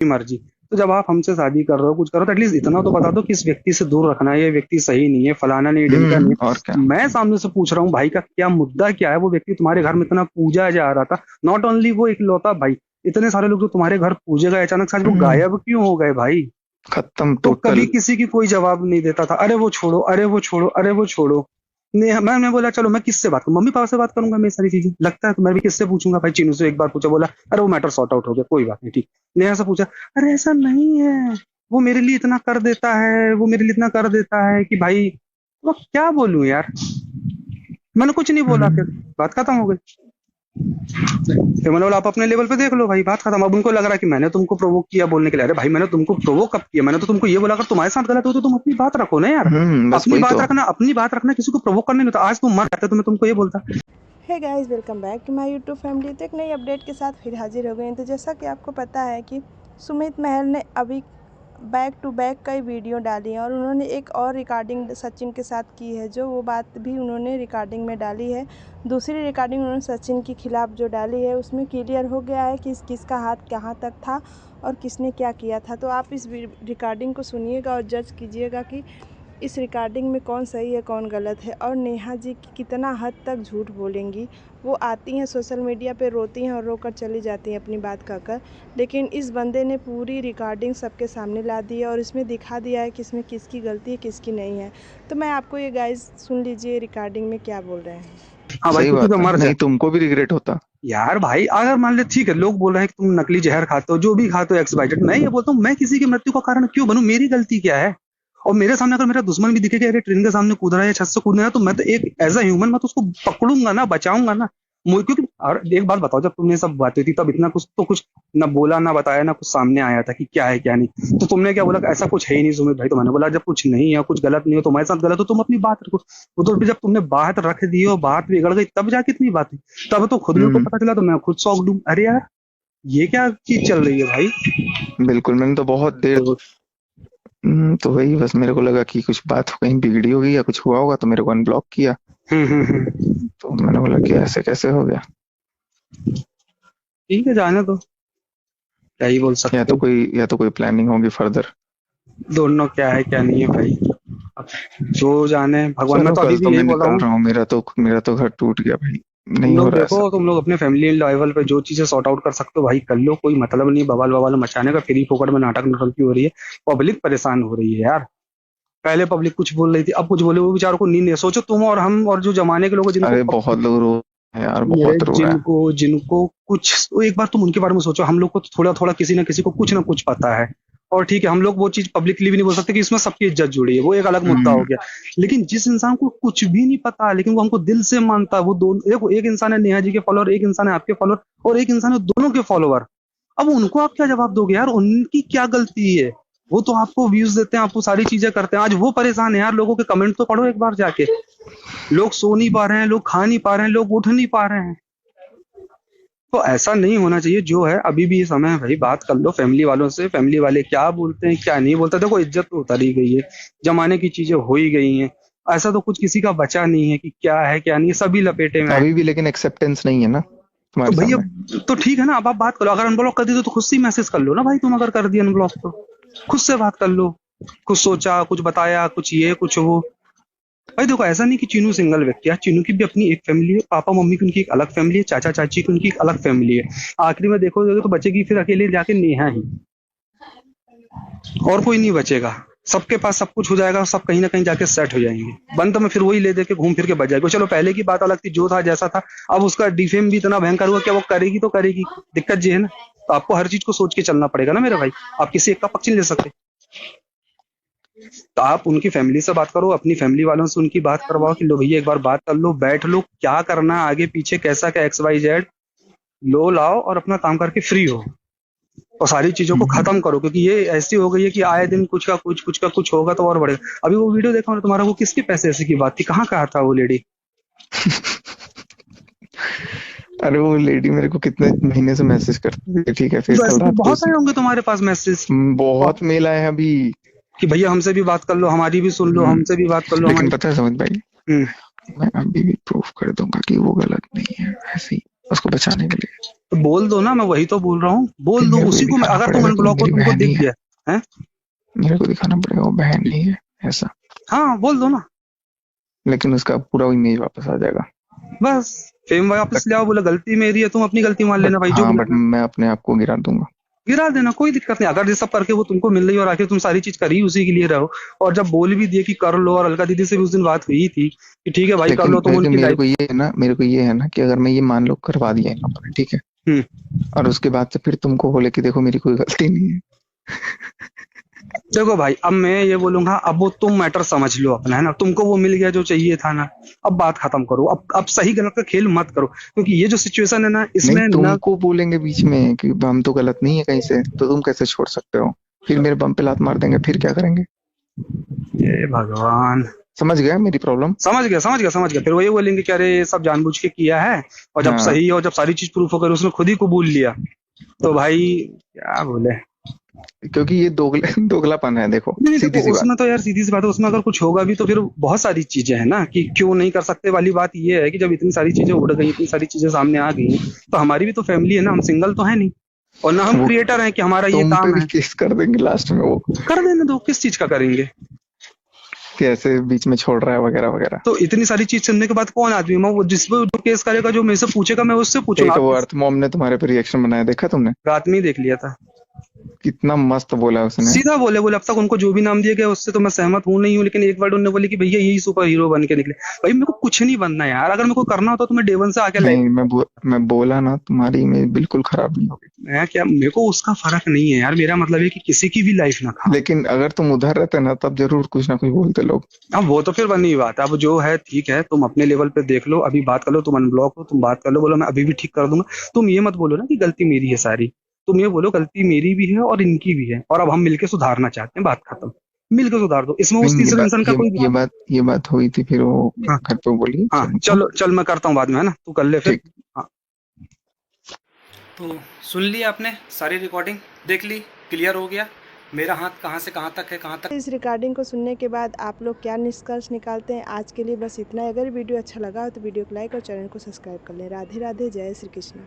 मर्जी। तो जब आप हमसे शादी कर रहे हो, कुछ करो, तो एटलीस्ट इतना तो बता दो कि इस व्यक्ति से दूर रखना है, ये व्यक्ति सही नहीं है, फलाना नहीं, ढिमका नहीं और क्या। है। मैं सामने से पूछ रहा हूँ भाई का क्या मुद्दा क्या है, वो व्यक्ति तुम्हारे घर में इतना पूजा जा रहा था, नॉट ओनली वो इकलौता भाई, इतने सारे लोग जो तुम्हारे घर पूजे गए, अचानक से आज वो हम्म, गायब क्यों हो गए भाई? खत्म तो कभी टोटल। किसी की कोई जवाब नहीं देता था, अरे वो छोड़ो, अरे वो छोड़ो, अरे वो छोड़ो। मैंने बोला चलो मैं किससे बात करूं, मम्मी पापा से बात करूंगा, मैं सारी चीजें लगता है तो मैं भी किससे पूछूंगा भाई। चीनू से एक बार पूछा, बोला अरे वो मैटर सॉर्ट आउट हो गया, कोई बात नहीं, ठीक। नेहा से पूछा, अरे ऐसा नहीं है, वो मेरे लिए इतना कर देता है, वो मेरे लिए इतना कर देता है कि भाई, वो क्या बोलूं यार। मैंने कुछ नहीं बोला, फिर हम्म, बात खत्म हो गई। फिर मैंने बोला आप अपने लेवल पे देख लो भाई, बात खत्म। अब उनको लग रहा है कि मैंने तुमको प्रोवोक किया बोलने के लिए। अरे भाई मैंने तुमको प्रोवोक कब किया? मैंने तो तुमको ये बोला अगर तुम्हारे साथ गलत हो तो तुम अपनी बात रखो ना यार। बस अपनी वही बात तो। रखना, अपनी बात रखना, किसी को प्रोवोक करने नहीं होता। आज तुम मर जाते तो मैं तुमको ये बोलता। Hey guys, welcome back to my YouTube family. तो एक नई अपडेट के साथ फिर हाजिर हो गए हैं। तो जैसा कि आपको पता है कि सुमित महल ने अभी बैक टू बैक कई वीडियो डाली हैं और उन्होंने एक और रिकॉर्डिंग सचिन के साथ की है, जो वो बात भी उन्होंने रिकॉर्डिंग में डाली है। दूसरी रिकॉर्डिंग उन्होंने सचिन के खिलाफ़ जो डाली है, उसमें क्लियर हो गया है कि किसका हाथ कहाँ तक था और किसने क्या किया था। तो आप इस रिकॉर्डिंग को सुनिएगा और जज कीजिएगा कि इस रिकॉर्डिंग में कौन सही है कौन गलत है, और नेहा जी कितना हद तक झूठ बोलेंगी। वो आती हैं सोशल मीडिया पे, रोती हैं और रोकर चली जाती हैं अपनी बात कहकर, लेकिन इस बंदे ने पूरी रिकॉर्डिंग सबके सामने ला दी है और इसमें दिखा दिया है कि इसमें किसकी गलती है किसकी नहीं है। तो मैं आपको ये गाइस सुन लीजिए रिकॉर्डिंग में क्या बोल रहे हैं। हाँ भाई सही तू तो बात है, मर जा। नहीं तुमको भी रिग्रेट होता। यार भाई अगर मान ले ठीक है, लोग बोल रहे हैं कि तुम नकली जहर खाते हो, जो भी खाते हो, एक्स वाई जेड, मैं ये बोलता हूँ मैं किसी की मृत्यु का कारण क्यों बनूं? मेरी गलती क्या है? और मेरे सामने अगर मेरा दुश्मन भी दिखे कि अरे ट्रेन के सामने कूद रहा है या छत से कूद रहा है, तो मैं तो एक एज अ ह्यूमन मैं तो उसको पकड़ूंगा ना, बचाऊंगा ना। क्योंकि और एक बात बताओ, जब तुमने सब बातें थी तब इतना कुछ तो कुछ ना बोला ना बताया ना कुछ सामने आया था कि क्या है क्या नहीं। तो तुमने क्या बोला कि ऐसा कुछ है ही नहीं सुमित भाई। तो मैंने बोला जब कुछ नहीं है, कुछ गलत नहीं हो, तुम्हारे साथ गलत हो, तुम अपनी बात रखो। वो तो जब तुमने बात रख दी और बात बिगड़ गई तब जाके इतनी बात हुई। तब तो खुद मेरे को हम्म, पता चला तो मैं खुद शॉक्ड हूँ, अरे यार ये क्या चीज चल रही है भाई। बिल्कुल, मैंने तो बहुत देर। तो वही बस मेरे को लगा कि कुछ बात कहीं बिगड़ी होगी या कुछ हुआ होगा, तो मेरे को अनब्लॉक किया। हम्म। तो मैंने बोला कि ऐसे कैसे हो गया। ठीक है, जाने दो, क्या ही बोल सकते हो। या तो कोई प्लानिंग होगी फर्दर। दोनों क्या है क्या नहीं है भाई, अब जो जाने भगवान। मैं चलो तो अभी कल तो भी यही मैं बोल रहा निकल हूँ, रहा हूँ, मेरा तो घर टूट गया भाई। तुम नहीं हो लोग रहा देखो, ऐसा। तुम लोग अपने फैमिली लेवल पे जो चीजें सॉर्ट आउट कर सकते हो भाई कर लो, कोई मतलब नहीं बवाल बवाल मचाने का। फ्री फोकट में नाटक नौटंकी हो रही है, पब्लिक परेशान हो रही है यार। पहले पब्लिक कुछ बोल रही थी, अब कुछ बोले, वो बेचारों को नींद है। सोचो तुम और हम और जो जमाने के लोग हैं अरे जिनको, बहुत लोग रो रहे हैं यार, ये बहुत रो रहे हैं। जिनको जिनको कुछ, तो एक बार तुम उनके बारे में सोचो। हम लोग को तो थोड़ा थोड़ा किसी ना किसी को कुछ ना कुछ पता है, और ठीक है हम लोग वो चीज पब्लिकली भी नहीं बोल सकते कि इसमें सबकी इज्जत जुड़ी है, वो एक अलग मुद्दा हो हम्म, गया। लेकिन जिस इंसान को कुछ भी नहीं पता लेकिन वो हमको दिल से मानता है, वो दोनों, देखो एक इंसान है नेहा जी के फॉलोअर, एक इंसान है आपके फॉलोअर, और एक इंसान है दोनों के फॉलोअर। अब उनको आप क्या जवाब दोगे यार? उनकी क्या गलती है? वो तो आपको व्यूज देते हैं, आपको सारी चीजें करते हैं, आज वो परेशान है यार। लोगों के कमेंट तो पढ़ो एक बार जाके। लोग सो नहीं पा रहे हैं, लोग खा नहीं पा रहे हैं, लोग उठ नहीं पा रहे हैं। तो ऐसा नहीं होना चाहिए। जो है अभी भी ये समय है भाई, बात कर लो फैमिली वालों से, फैमिली वाले क्या बोलते हैं क्या नहीं बोलते। देखो इज्जत तो उतर ही गई है, जमाने की चीजें हो ही गई हैं। ऐसा तो कुछ किसी का बचा नहीं है कि क्या है क्या नहीं है, सभी लपेटे में है। अभी भी लेकिन एक्सेप्टेंस नहीं है ना तो तुम्हारे भैया, सामने। तो ठीक है ना, अब आप बात करो। अगर अनब्लॉक कर दी तो खुद से ही मैसेज कर लो ना भाई, तुम अगर कर दिया अनब्लॉक तो खुद से बात कर लो। कुछ सोचा, कुछ बताया, कुछ ये कुछ वो। भाई देखो ऐसा नहीं कि चीनू सिंगल व्यक्ति है, चीनू की भी अपनी एक फैमिली है, पापा मम्मी की उनकी एक अलग फैमिली है, चाचा चाची की उनकी एक अलग फैमिली है। आखिरी में देखोगे तो बचेगी फिर अकेले जाके नेहा ही, और कोई नहीं बचेगा। सबके पास सब कुछ हो जाएगा, सब कहीं ना कहीं जाके सेट हो जाएंगे। बंद में फिर वही ले दे के घूम फिर के बच जाएगा। चलो पहले की बात अलग थी, जो था जैसा था। अब उसका डिफेम भी इतना भयंकर हुआ, क्या वो करेगी तो करेगी। दिक्कत ये है ना, तो आपको हर चीज को सोच के चलना पड़ेगा ना मेरे भाई। आप किसी एक का पक्ष नहीं ले सकते। तो आप उनकी फैमिली से बात करो, अपनी फैमिली वालों से उनकी बात करवाओ कि लो भैया एक बार बात कर लो, बैठ लो, क्या करना है आगे पीछे, कैसा क्या एक्स वाई जेड, लो लाओ और अपना काम करके फ्री हो, और सारी चीजों को हम्म, खत्म करो। क्योंकि ये ऐसी हो गई है कि आए दिन कुछ का कुछ, कुछ का कुछ होगा तो और बढ़ेगा। अभी वो वीडियो देखा मैंने तुम्हारा, वो किसके पैसे ऐसे की बात थी, कहाँ कहा था वो लेडी? अरे वो लेडी मेरे को कितने महीने से मैसेज करती है, ठीक है, फिर तो कल ऐसे तो रात को बहुत आए होंगे तुम्हारे पास मैसेज बहुत मेल आए हैं अभी। कि भैया हमसे भी बात कर लो, हमारी भी सुन लो, हमसे भी बात कर लो लेकिन हमारी। पता है सुमित भाई, हम्म। मैं अभी भी प्रूफ कर दूंगा कि वो गलत नहीं है, ऐसे ही उसको बचाने के लिए। तो बोल दो ना, मैं वही तो बोल रहा हूँ, बोल दो मेरे को ये उसी को। दिखाना अगर तुम पड़ेगा कि अनब्लॉक हो, मेरी तुमको बहन दिख नहीं है। गया है, मेरे को दिखाना पड़ेगा वो बहन नहीं है ऐसा। हाँ बोल दो ना, लेकिन उसका पूरा इमेज वापस आ जाएगा। बस फेम वापस ले आओ। बोले गलती मेरी है, तुम अपनी गलती मान लेना भाई, जो भी बट लेना है। मैं अपने आप को गिरा दूंगा। गिरा देना, कोई दिक्कत नहीं। अगर ये सब करके वो तुमको मिल रही है और आखिर तुम सारी चीज कर ही उसी के लिए रहो, और जब बोल भी दिए कि कर लो, और अलका दीदी से भी उस दिन बात हुई थी कि ठीक है भाई कर लेकिन लो, तुम लेकिन उनकी लाइफ। मेरे को ये है ना कि अगर मैं ये मान लो करवा दिया इन लोगों ने, ठीक है, हम्म। और उसके बाद से फिर तुमको बोले कि देखो मेरी कोई गलती नहीं है। देखो भाई, अब मैं ये बोलूंगा, अब वो तुम मैटर समझ लो अपना, है ना, तुमको वो मिल गया जो चाहिए था ना। अब बात खत्म करो, अब सही गलत का खेल मत करो, क्योंकि ये जो सिचुएशन है ना, नहीं, इसमें ना। तुमको बोलेंगे बीच में कि हम तो गलत नहीं है कहीं से, तो तुम कैसे छोड़ सकते हो? फिर मेरे बम पे लात मार देंगे, फिर क्या करेंगे? ये भगवान। समझ गया मेरी प्रॉब्लम? समझ गया, समझ गया, समझ गया। फिर वही बोलेंगे कि अरे ये सब जानबूझ के किया है, और जब हाँ, सही और जब सारी चीज प्रूफ होकर उसने खुद ही कबूल लिया, तो भाई क्या बोले। क्योंकि ये दोगलापन है, देखो नहीं नहीं, सीधी देखो सी बात। उसमें तो यार सीधी सी बात है, उसमें अगर कुछ होगा भी तो फिर बहुत सारी चीजें हैं ना कि क्यों नहीं कर सकते वाली बात ये है कि जब इतनी सारी चीजें उड़ गई, इतनी सारी चीजें सामने आ गई, तो हमारी भी तो फैमिली है ना, हम सिंगल तो है नहीं, और ना हम वो क्रिएटर हैं कि हमारा ये तुम पे काम भी है। केस कर देंगे लास्ट में वो, कर देने दो, किस चीज का करेंगे। कि ऐसे बीच में छोड़ रहा है वगैरह वगैरह। तो इतनी सारी चीज सुनने के बाद कौन आदमी, मैं वो जिस पे जो केस करेगा, जो मेरे से पूछेगा, मैं उससे पूछूंगा। एक आप वो किस अर्थ मॉम ने तुम्हारे पे रिएक्शन बनाया, देखा तुमने? रात में ही देख लिया था। कितना मस्त बोला उसने। सीधा बोले, बोले अब तक उनको जो भी नाम दिया गया उससे तो मैं सहमत हूँ नहीं हूँ, लेकिन एक वर्ड उन्होंने बोले कि भैया यही सुपर हीरो बन के निकले। भाई मेरे को कुछ नहीं बनना यार, अगर मेरे को करना होता तो मैं डे वन से आके लाइफ। नहीं, मैं बोला ना, तुम्हारी इमेज बिल्कुल खराब नहीं होगी। मैं क्या, मेरे को उसका फर्क नहीं है यार, मेरा मतलब है कि किसी की भी लाइफ ना खा। लेकिन अगर तुम उधर रहते ना, तब जरूर कुछ ना कुछ बोलते लोग। अब वो तो फिर बनी बात है, अब जो है ठीक है, तुम अपने लेवल पे देख लो, अभी बात कर लो, तुम अनब्लॉक हो, तुम बात कर लो, बोलो मैं अभी भी ठीक कर दूंगा। तुम ये मत बोलो ना कि गलती मेरी है सारी, तुम ये बोलो गलती मेरी भी है और इनकी भी है, और अब हम मिलके सुधारना चाहते हैं, बात खत्म। मिलकर सुधार दो, इसमें उस नहीं, तीसरे इंसान का कोई। ये बात हुई थी, फिर वो हाँ घर पे बोली हाँ, सुनो तो। चलो चल, मैं करता हूँ बाद में, है ना, तू कर ले फिर। ठीक। हाँ। तो सुन ली आपने सारी रिकॉर्डिंग, देख ली, क्लियर हो गया मेरा हाथ कहाँ से कहाँ तक है, कहाँ तक। इस रिकॉर्डिंग को सुनने के बाद आप लोग क्या निष्कर्ष निकालते हैं? आज के लिए बस इतना ही। अगर वीडियो अच्छा लगा हो तो वीडियो को लाइक और चैनल को सब्सक्राइब कर लें। राधे राधे, जय श्री कृष्ण।